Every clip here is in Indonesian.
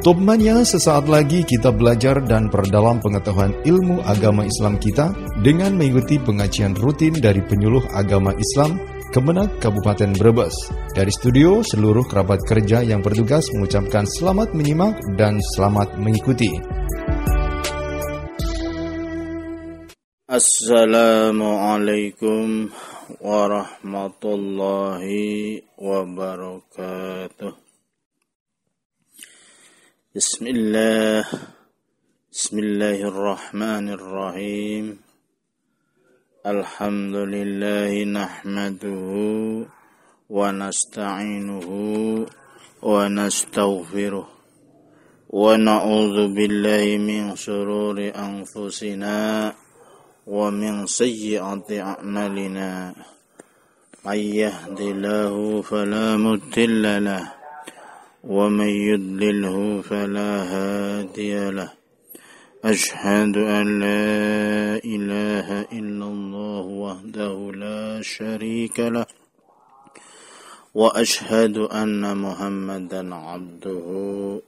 Topmania, sesaat lagi kita belajar dan perdalam pengetahuan ilmu agama Islam kita dengan mengikuti pengajian rutin dari penyuluh agama Islam Kemenak Kabupaten Brebes. Dari studio, seluruh kerabat kerja yang bertugas mengucapkan selamat menyimak dan selamat mengikuti. Assalamualaikum warahmatullahi wabarakatuh. Bismillahirrahmanirrahim. Alhamdulillahi nahmaduhu wa nasta'inuhu wa nastaghfiruh wa na'udzu billahi min shururi anfusina wa min sayyiati a'malina. May yahdihillahu fala mudilla lahu ومن يضلله فلا هادي له أشهد أن لا إله إلا الله وحده لا شريك له وأشهد أن محمدا عبده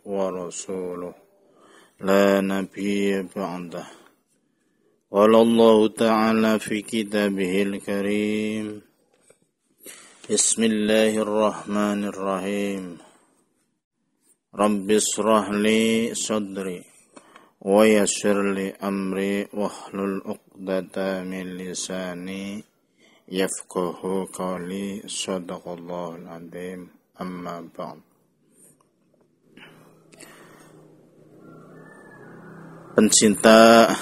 ورسوله لا نبي بعده قال الله تعالى في كتابه الكريم بسم الله الرحمن الرحيم Rabbi shrah li sadri wa yassir li amri wahlul 'uqdatam min lisani yafqahu qawli. Shadaqallahul azim. Amma ba'd. Pencinta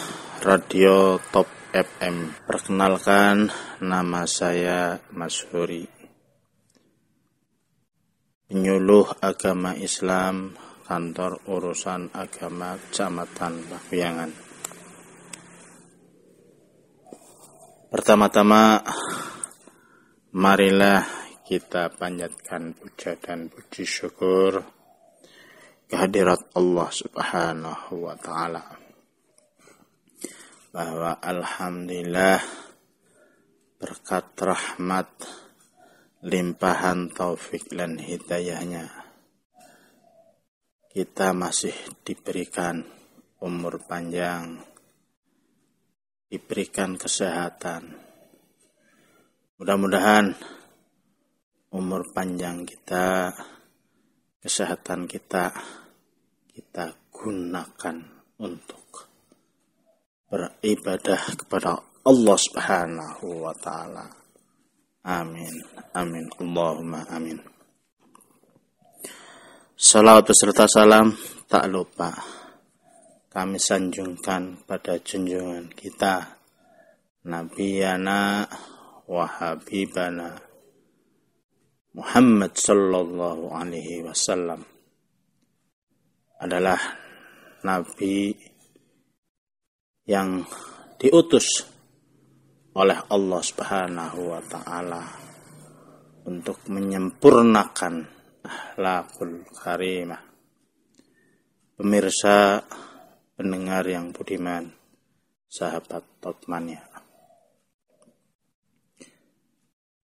Radio Top FM, perkenalkan nama saya Mas Huri, penyuluh agama Islam kantor urusan agama Kecamatan Pakuyangan. Pertama-tama, marilah kita panjatkan puja dan puji syukur kehadirat Allah Subhanahu wa Ta'ala, bahwa alhamdulillah berkat rahmat, limpahan taufik dan hidayahnya, kita masih diberikan umur panjang, diberikan kesehatan. Mudah-mudahan umur panjang kita, kesehatan kita gunakan untuk beribadah kepada Allah Subhanahu wa Ta'ala. Amin, amin, Allahumma amin. Salawat beserta salam tak lupa kami sanjungkan pada junjungan kita, Nabiyana wa Habibana Muhammad sallallahu alaihi wasallam, adalah Nabi yang diutus oleh Allah Subhanahu wa Ta'ala untuk menyempurnakan akhlakul karimah. Pemirsa, pendengar yang budiman, sahabat Topmania,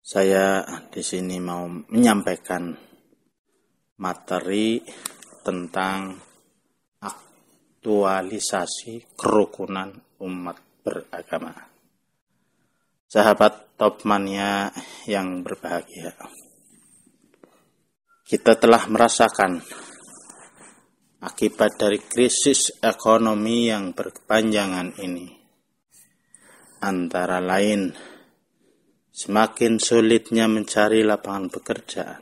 saya di sini mau menyampaikan materi tentang aktualisasi kerukunan umat beragama. Sahabat Topmania yang berbahagia, kita telah merasakan akibat dari krisis ekonomi yang berkepanjangan ini. Antara lain, semakin sulitnya mencari lapangan pekerjaan,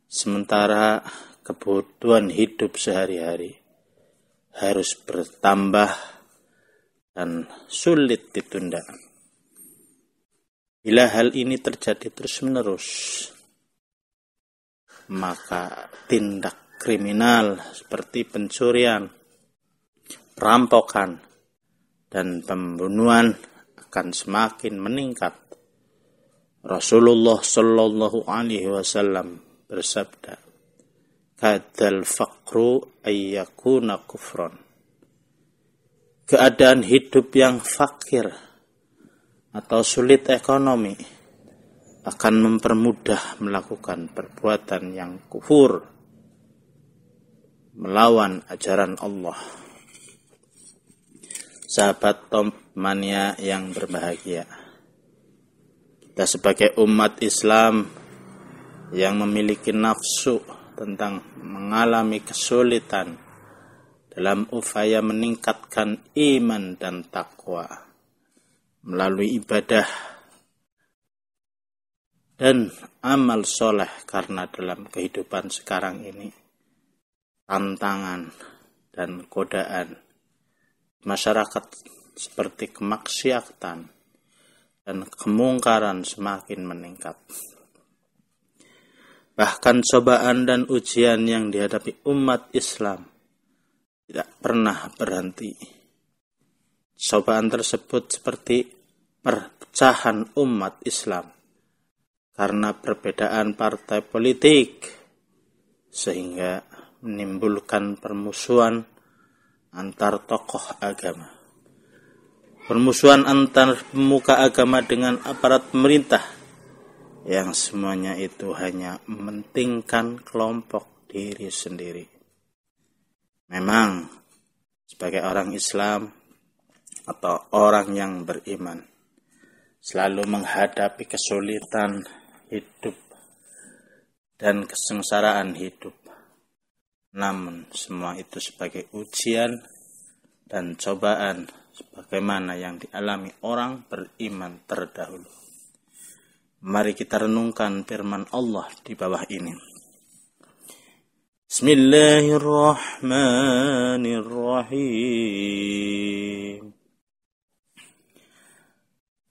sementara kebutuhan hidup sehari-hari harus bertambah dan sulit ditunda. Bila hal ini terjadi terus-menerus, maka tindak kriminal seperti pencurian, perampokan, dan pembunuhan akan semakin meningkat. Rasulullah Shallallahu Alaihi Wasallam bersabda, "Kadal faqru ayyakuna kufron." Keadaan hidup yang fakir atau sulit ekonomi akan mempermudah melakukan perbuatan yang kufur. melawan ajaran Allah. Sahabat Top Mania yang berbahagia, kita sebagai umat Islam yang memiliki nafsu tentang mengalami kesulitan dalam upaya meningkatkan iman dan takwa melalui ibadah dan amal soleh, karena dalam kehidupan sekarang ini tantangan dan godaan masyarakat seperti kemaksiatan dan kemungkaran semakin meningkat. Bahkan cobaan dan ujian yang dihadapi umat Islam tidak pernah berhenti. Cobaan tersebut seperti perpecahan umat Islam karena perbedaan partai politik, sehingga menimbulkan permusuhan antar tokoh agama. Permusuhan antar pemuka agama dengan aparat pemerintah, yang semuanya itu hanya mementingkan kelompok diri sendiri. Memang sebagai orang Islam atau orang yang beriman selalu menghadapi kesulitan hidup dan kesengsaraan hidup. Namun semua itu sebagai ujian dan cobaan sebagaimana yang dialami orang beriman terdahulu. Mari kita renungkan firman Allah di bawah ini. Bismillahirrahmanirrahim.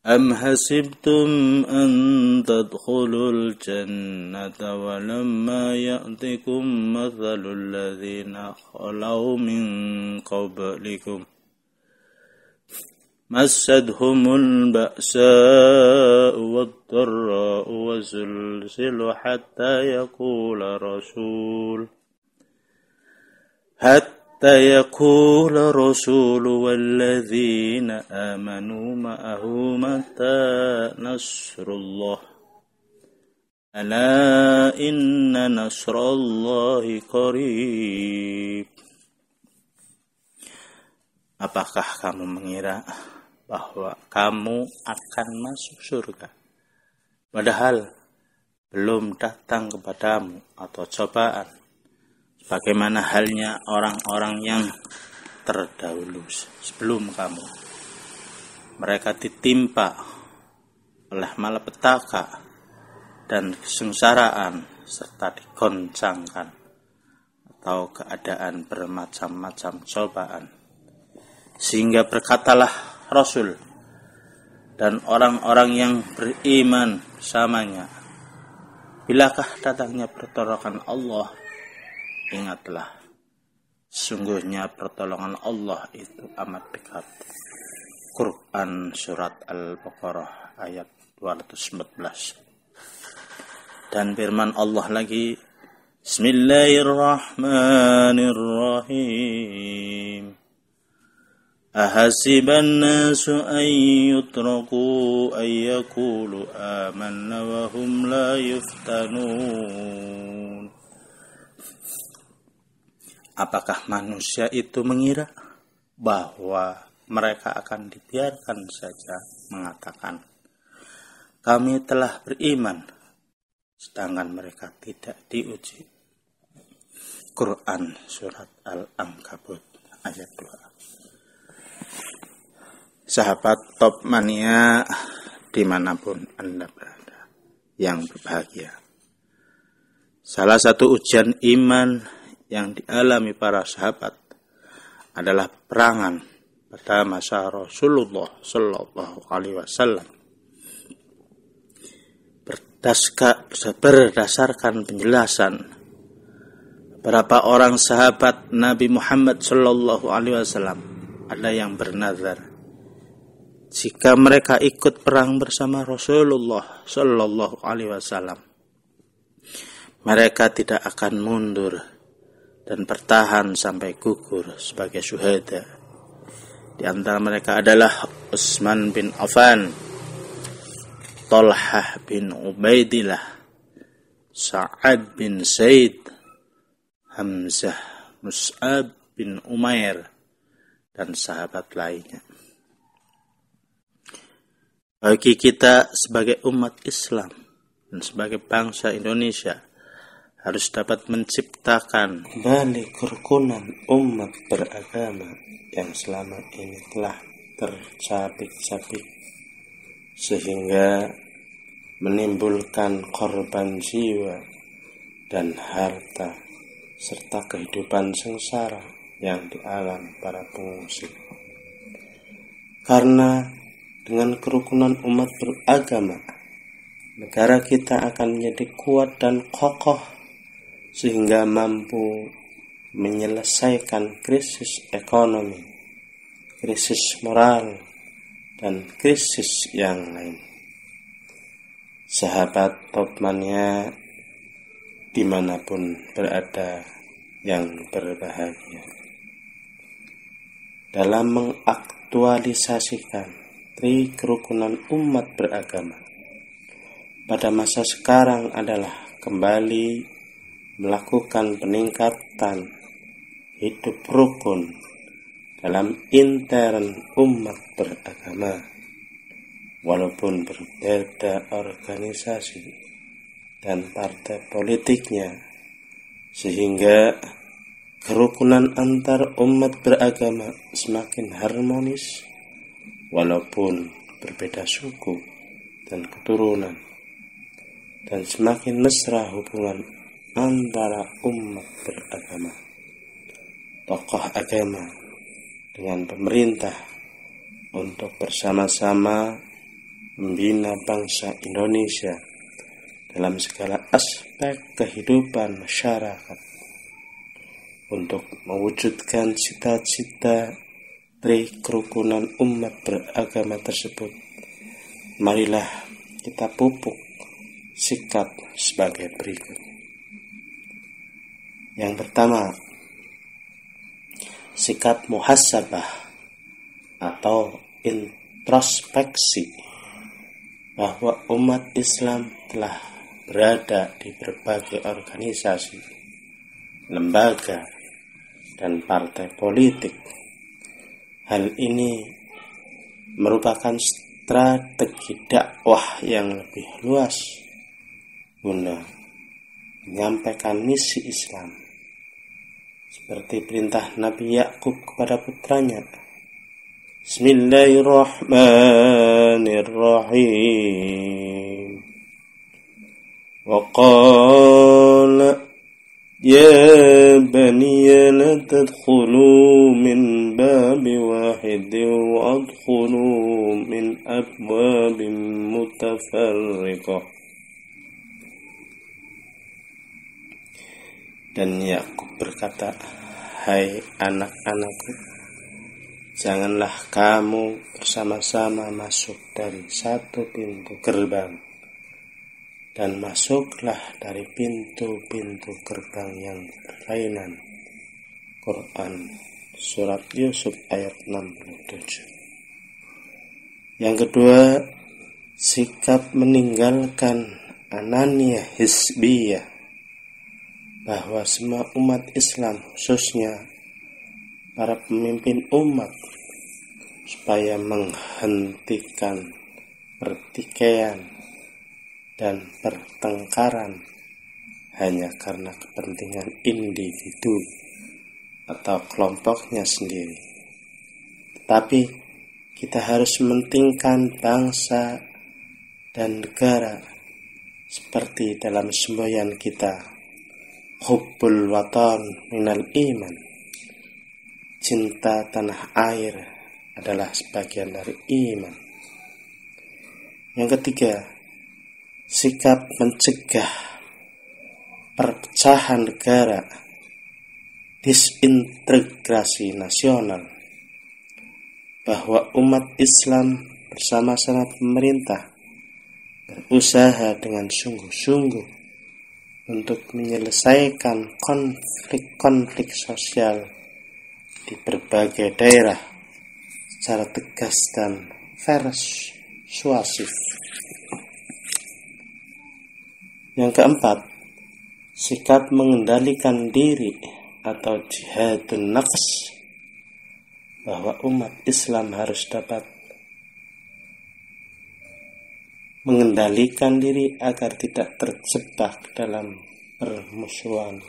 Am hasibtum an tadkhulul jannata wa lamma ya'tikum mathalul ladzina khalaw min qablikum massadhumul ba'sa'u wad-dharra'u wa zulzilu hatta yaqula rasul walladzina amanu ma'ahu mata nasrullah ala inna nasrallahi qarib. Apakah kamu mengira bahwa kamu akan masuk surga, padahal belum datang kepadamu atau cobaan, bagaimana halnya orang-orang yang terdahulu sebelum kamu? Mereka ditimpa oleh malapetaka dan kesengsaraan serta digoncangkan atau keadaan bermacam-macam cobaan, sehingga berkatalah Rasul dan orang-orang yang beriman bersamanya, bilakah datangnya pertolongan Allah? Ingatlah, sungguhnya pertolongan Allah itu amat dekat. Quran Surat Al-Baqarah ayat 214. Dan firman Allah lagi, Bismillahirrahmanirrahim. Ahasiban nasu an yutraku an yaqulu amanna wa hum la yuftanun. Apakah manusia itu mengira bahwa mereka akan dibiarkan saja mengatakan, kami telah beriman, sedangkan mereka tidak diuji? Quran Surat Al-Ankabut ayat 2. Sahabat Top Mania dimanapun Anda berada yang berbahagia, salah satu ujian iman yang dialami para sahabat adalah peperangan pada masa Rasulullah Sallallahu Alaihi Wasallam. Berdasarkan penjelasan beberapa orang sahabat Nabi Muhammad Sallallahu Alaihi Wasallam, ada yang bernazar, jika mereka ikut perang bersama Rasulullah Sallallahu Alaihi Wasallam, mereka tidak akan mundur dan bertahan sampai gugur sebagai syuhada. Di antara mereka adalah Utsman bin Affan, Talhah bin Ubaidillah, Sa'ad bin Zaid, Hamzah Mus'ab bin Umair, dan sahabat lainnya. Bagi kita sebagai umat Islam dan sebagai bangsa Indonesia, harus dapat menciptakan kembali kerukunan umat beragama yang selama ini telah tercabik-cabik sehingga menimbulkan korban jiwa dan harta serta kehidupan sengsara yang dialami para pengungsi. Karena dengan kerukunan umat beragama, negara kita akan menjadi kuat dan kokoh sehingga mampu menyelesaikan krisis ekonomi, krisis moral, dan krisis yang lain. Sahabat Topmania dimanapun berada yang berbahagia, dalam mengaktualisasikan kerukunan umat beragama pada masa sekarang adalah kembali melakukan peningkatan hidup rukun dalam intern umat beragama, walaupun berbeda organisasi dan partai politiknya, sehingga kerukunan antar umat beragama semakin harmonis walaupun berbeda suku dan keturunan, dan semakin mesra hubungan antara umat beragama, tokoh agama dengan pemerintah untuk bersama-sama membina bangsa Indonesia dalam segala aspek kehidupan masyarakat untuk mewujudkan cita-cita kerukunan umat beragama tersebut. Marilah kita pupuk sikap sebagai berikut. Yang pertama, sikap muhasabah atau introspeksi bahwa umat Islam telah berada di berbagai organisasi, lembaga, dan partai politik. Hal ini merupakan strategi dakwah yang lebih luas guna menyampaikan misi Islam, seperti perintah Nabi Yakub kepada putranya, Bismillahirrahmanirrahim. Wa qala ya baniya la tadkhulu min babi wahidin wa adkhulu min abwabin mutafarriqah. Dan Yakub berkata, hai anak-anakku, janganlah kamu bersama-sama masuk dari satu pintu gerbang, dan masuklah dari pintu-pintu gerbang yang berlainan. Quran Surat Yusuf ayat 67. Yang kedua, sikap meninggalkan ananiyah hizbiyah, bahwa semua umat Islam, khususnya para pemimpin umat, supaya menghentikan pertikaian dan pertengkaran hanya karena kepentingan individu atau kelompoknya sendiri. Tetapi kita harus mementingkan bangsa dan negara, seperti dalam semboyan kita, hubbul watan minal iman, cinta tanah air adalah sebagian dari iman. Yang ketiga, sikap mencegah perpecahan negara, disintegrasi nasional, bahwa umat Islam bersama-sama pemerintah berusaha dengan sungguh-sungguh untuk menyelesaikan konflik-konflik sosial di berbagai daerah secara tegas dan persuasif. Yang keempat, sikap mengendalikan diri atau jihadun nafs, bahwa umat Islam harus dapat mengendalikan diri agar tidak terjebak dalam permusuhan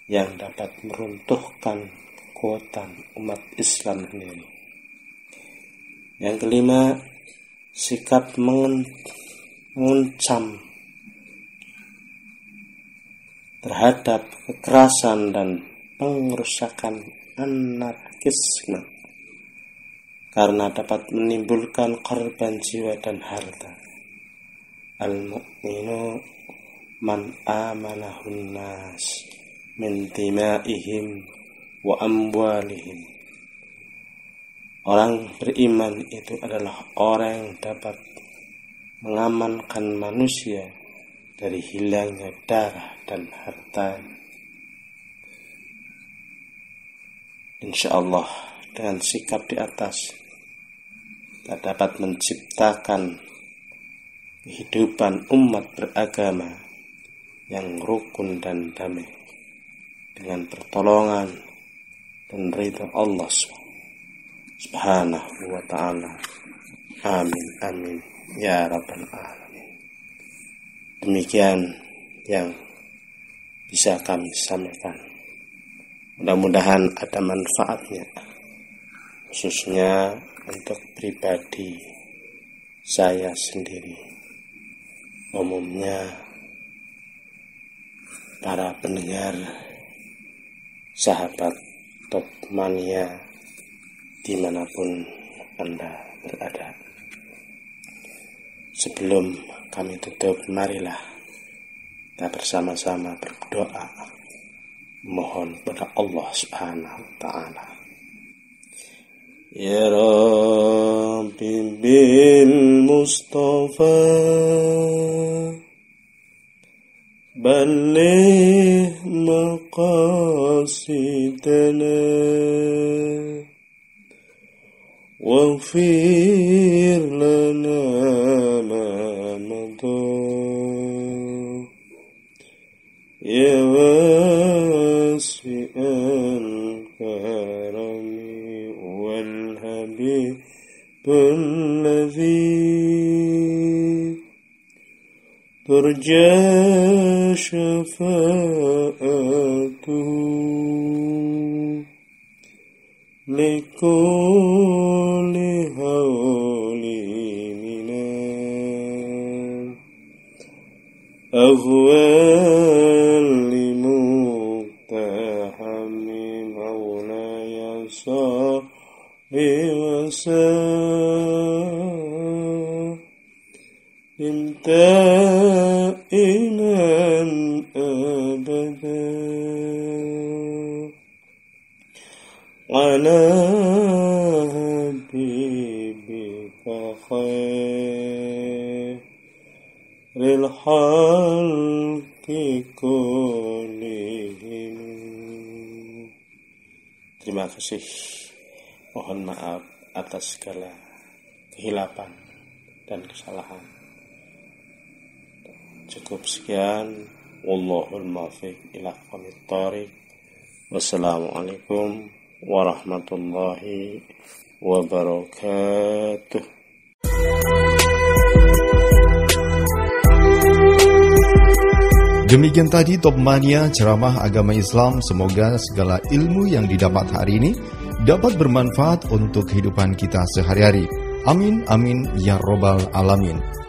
yang dapat meruntuhkan kekuatan umat Islam sendiri. Yang kelima, sikap mengancam terhadap kekerasan dan pengerusakan anarkisme karena dapat menimbulkan korban jiwa dan harta. Al-mu'minu man amanahun nas min dima'ihim wa amwalihim. Orang beriman itu adalah orang yang dapat mengamankan manusia dari hilangnya darah dan harta. Insyaallah dengan sikap di atas kita dapat menciptakan kehidupan umat beragama yang rukun dan damai dengan pertolongan dan ridha Allah Subhanahu wa ta'ala. Amin amin ya rabbal alamin. Demikian yang bisa kami sampaikan. Mudah-mudahan ada manfaatnya, khususnya untuk pribadi saya sendiri. Umumnya para pendengar sahabat Top Mania dimanapun Anda berada. Sebelum kami tutup, marilah kita bersama-sama berdoa mohon kepada Allah Subhanahu wa ta'ala. Ya Rabbi bil Mustafa balligh maqasidana waghfir lana ma madha ya wasi'al karami wal habibul ladzi turja syafa'atuhu likulli hawli minan aghwal limuktahami maulaya sahbi wasa imta'inan abada ala habibika khairil khalqi kullihim. Terima kasih. Mohon maaf atas segala kehilapan dan kesalahan. Cukup sekian. Wallahul muwaffiq ila aqwamit thoriq. Wassalamualaikum warahmatullahi wabarakatuh. Demikian tadi Top Mania ceramah agama Islam. Semoga segala ilmu yang didapat hari ini dapat bermanfaat untuk kehidupan kita sehari-hari. Amin amin ya robbal alamin.